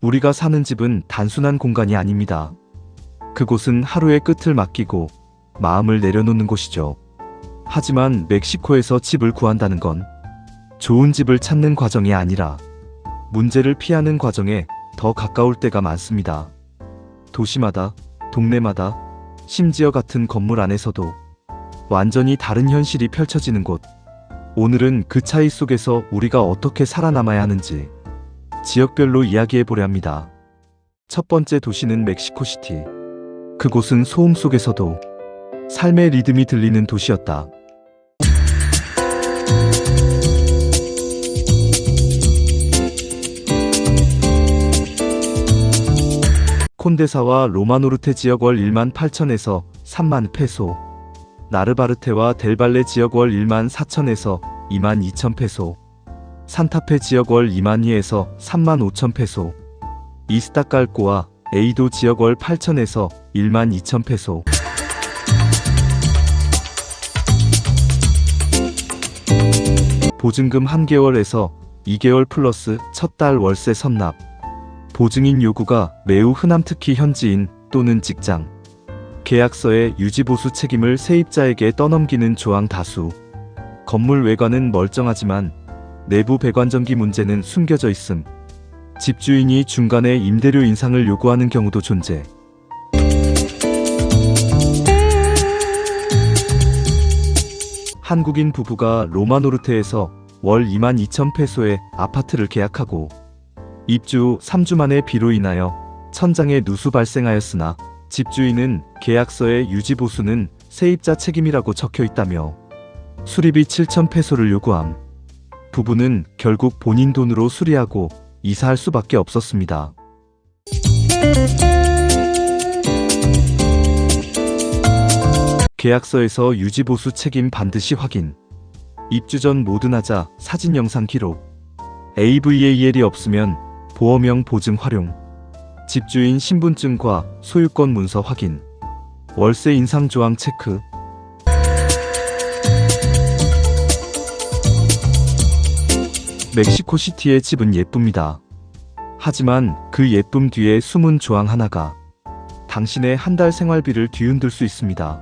우리가 사는 집은 단순한 공간이 아닙니다. 그곳은 하루의 끝을 맡기고 마음을 내려놓는 곳이죠. 하지만 멕시코에서 집을 구한다는 건 좋은 집을 찾는 과정이 아니라 문제를 피하는 과정에 더 가까울 때가 많습니다. 도시마다, 동네마다, 심지어 같은 건물 안에서도 완전히 다른 현실이 펼쳐지는 곳. 오늘은 그 차이 속에서 우리가 어떻게 살아남아야 하는지 지역별로 이야기해보려 합니다. 첫 번째 도시는 멕시코시티. 그곳은 소음 속에서도 삶의 리듬이 들리는 도시였다. 콘데사와 로마노르테 지역 월 1만 8천에서 3만 페소, 나르바르테와 델발레 지역 월 1만 4천에서 2만 2천 페소, 산타페 지역 월 2만 2에서 3만 5천 페소, 이스타칼코와 에이도 지역 월 8천에서 1만 2천 페소. 보증금 1개월에서 2개월 플러스 첫 달 월세 선납. 보증인 요구가 매우 흔함. 특히 현지인 또는 직장 계약서의 유지보수 책임을 세입자에게 떠넘기는 조항 다수. 건물 외관은 멀쩡하지만 내부 배관전기 문제는 숨겨져 있음. 집주인이 중간에 임대료 인상을 요구하는 경우도 존재. 한국인 부부가 로마노르테에서 월 2만 2천 페소의 아파트를 계약하고 입주 3주 만에 비로 인하여 천장에 누수 발생하였으나 집주인은 계약서의 유지보수는 세입자 책임이라고 적혀 있다며 수리비 7천 페소를 요구함. 부부는 결국 본인 돈으로 수리하고 이사할 수밖에 없었습니다. 계약서에서 유지보수 책임 반드시 확인. 입주 전 뭐든 하자. 사진 영상 기록. AVAL이 없으면 보험형 보증 활용. 집주인 신분증과 소유권 문서 확인. 월세 인상 조항 체크. 멕시코시티의 집은 예쁩니다. 하지만 그 예쁨 뒤에 숨은 조항 하나가 당신의 한 달 생활비를 뒤흔들 수 있습니다.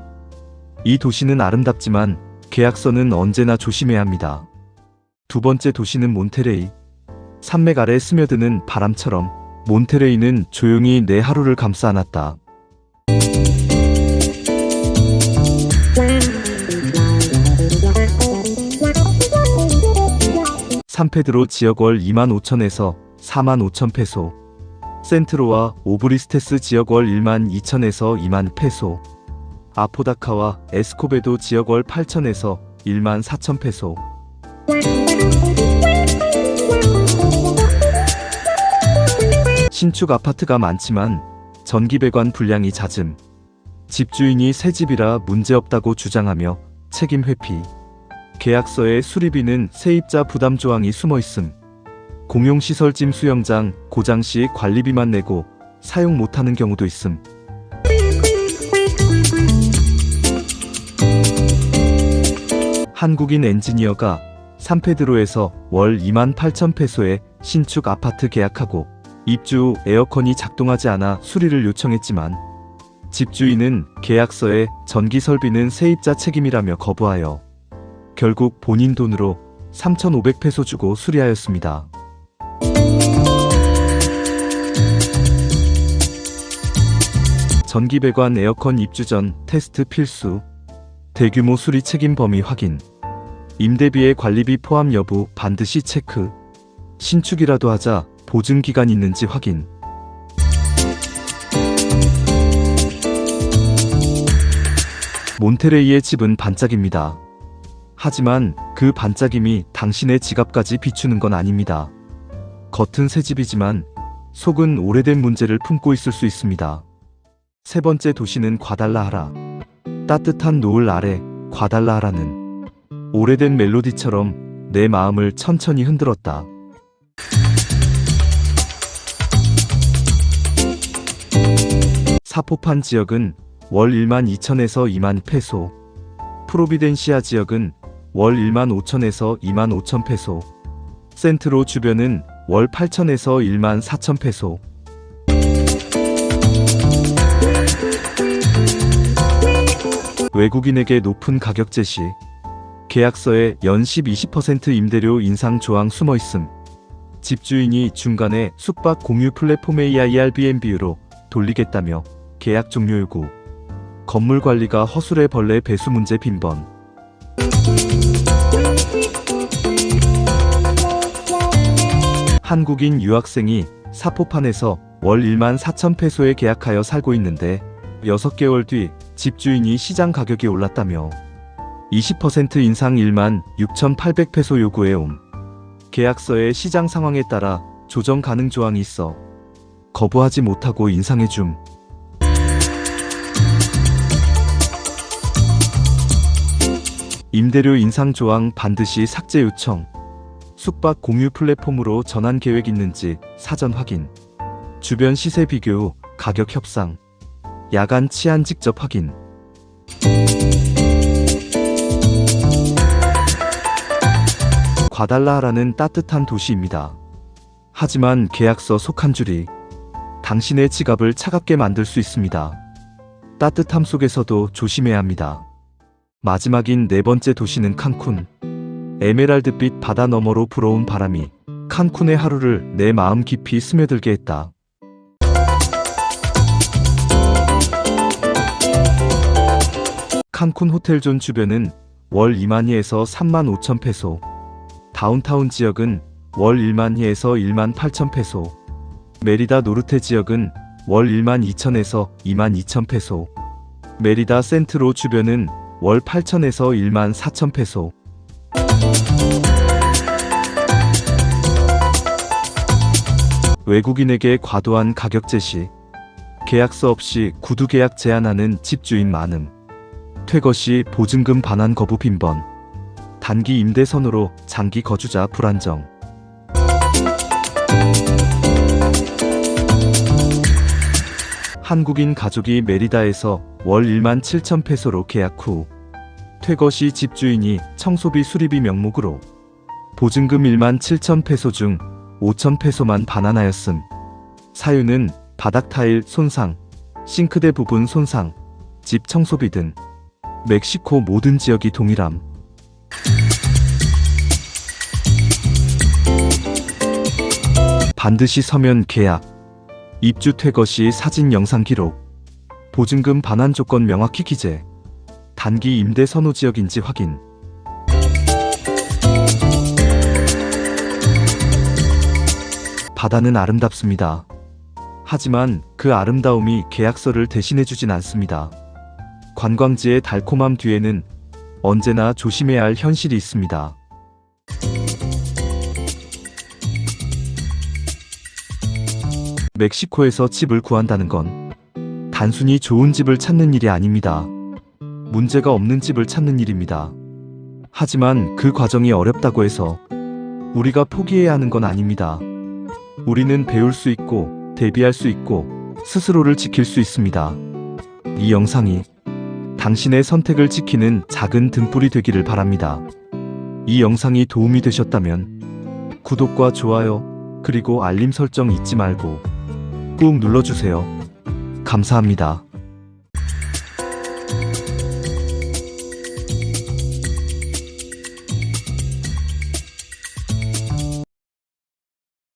이 도시는 아름답지만 계약서는 언제나 조심해야 합니다. 두 번째 도시는 몬테레이. 산맥 아래 스며드는 바람처럼 몬테레이는 조용히 내 하루를 감싸 안았다. 산페드로 지역 월 2만 5천에서 4만 5천 페소, 센트로와 오브리스테스 지역 월 1만 2천에서 2만 페소, 아포다카와 에스코베도 지역 월 8천에서 1만 4천 페소. 신축 아파트가 많지만 전기배관 불량이 잦음. 집주인이 새 집이라 문제없다고 주장하며 책임 회피. 계약서의 수리비는 세입자 부담 조항이 숨어있음. 공용시설 짐 수영장 고장 시 관리비만 내고 사용 못하는 경우도 있음. 한국인 엔지니어가 산페드로에서 월 2만 8천 페소의 신축 아파트 계약하고 입주 후 에어컨이 작동하지 않아 수리를 요청했지만 집주인은 계약서에 전기 설비는 세입자 책임이라며 거부하여 결국 본인 돈으로 3,500페소 주고 수리하였습니다. 전기배관 에어컨 입주 전 테스트 필수. 대규모 수리 책임 범위 확인. 임대비의 관리비 포함 여부 반드시 체크. 신축이라도 하자 보증기간 있는지 확인. 몬테레이의 집은 반짝입니다. 하지만 그 반짝임이 당신의 지갑까지 비추는 건 아닙니다. 겉은 새 집이지만 속은 오래된 문제를 품고 있을 수 있습니다. 세 번째 도시는 과달라하라. 따뜻한 노을 아래 과달라하라는 오래된 멜로디처럼 내 마음을 천천히 흔들었다. 사포판 지역은 월 1만 2천에서 2만 페소, 프로비덴시아 지역은 월 1만 5천에서 2만 5천 페소, 센트로 주변은 월 8천에서 1만 4천 페소, 외국인에게 높은 가격 제시. 계약서에 연식 20% 임대료 인상 조항 숨어 있음. 집주인이 중간에 숙박 공유 플랫폼 Airbnb로 돌리겠다며 계약 종료 요구. 건물 관리가 허술해 벌레 배수 문제 빈번. 한국인 유학생이 사포판에서 월 14,000페소에 계약하여 살고 있는데 6개월 뒤 집주인이 시장 가격이 올랐다며 20% 인상 16,800페소 요구해 옴. 계약서에 시장 상황에 따라 조정 가능 조항이 있어 거부하지 못하고 인상해 줌. 임대료 인상 조항 반드시 삭제 요청. 숙박 공유 플랫폼으로 전환 계획 있는지 사전 확인. 주변 시세 비교 후 가격 협상. 야간 치안 직접 확인. 과달라하라는 따뜻한 도시입니다. 하지만 계약서 속 한 줄이 당신의 지갑을 차갑게 만들 수 있습니다. 따뜻함 속에서도 조심해야 합니다. 마지막인 네 번째 도시는 칸쿤. 에메랄드빛 바다 너머로 불어온 바람이 칸쿤의 하루를 내 마음 깊이 스며들게 했다. 칸쿤 호텔존 주변은 월 2만2에서 3만 5천 페소. 다운타운 지역은 월 1만 2에서 1만 8천 페소. 메리다 노르테 지역은 월 1만 2천에서 2만 2천 페소. 메리다 센트로 주변은 월 8천에서 1만 4천 페소. 외국인에게 과도한 가격 제시. 계약서 없이 구두 계약 제한하는 집주인 많음. 퇴거 시 보증금 반환 거부 빈번. 단기 임대 선으로 장기 거주자 불안정. 한국인 가족이 메리다에서 월 1만 7천 페소로 계약 후 퇴거 시 집주인이 청소비 수리비 명목으로 보증금 1만 7천 페소 중 5천 페소만 반환하였음. 사유는 바닥 타일 손상, 싱크대 부분 손상, 집 청소비 등. 멕시코 모든 지역이 동일함. 반드시 서면 계약. 입주 퇴거 시 사진 영상 기록. 보증금 반환 조건 명확히 기재. 단기 임대 선호 지역인지 확인. 바다는 아름답습니다. 하지만 그 아름다움이 계약서를 대신해주진 않습니다. 관광지의 달콤함 뒤에는 언제나 조심해야 할 현실이 있습니다. 멕시코에서 집을 구한다는 건 단순히 좋은 집을 찾는 일이 아닙니다. 문제가 없는 집을 찾는 일입니다. 하지만 그 과정이 어렵다고 해서 우리가 포기해야 하는 건 아닙니다. 우리는 배울 수 있고 대비할 수 있고 스스로를 지킬 수 있습니다. 이 영상이 당신의 선택을 지키는 작은 등불이 되기를 바랍니다. 이 영상이 도움이 되셨다면 구독과 좋아요 그리고 알림 설정 잊지 말고 꾹 눌러주세요. 감사합니다.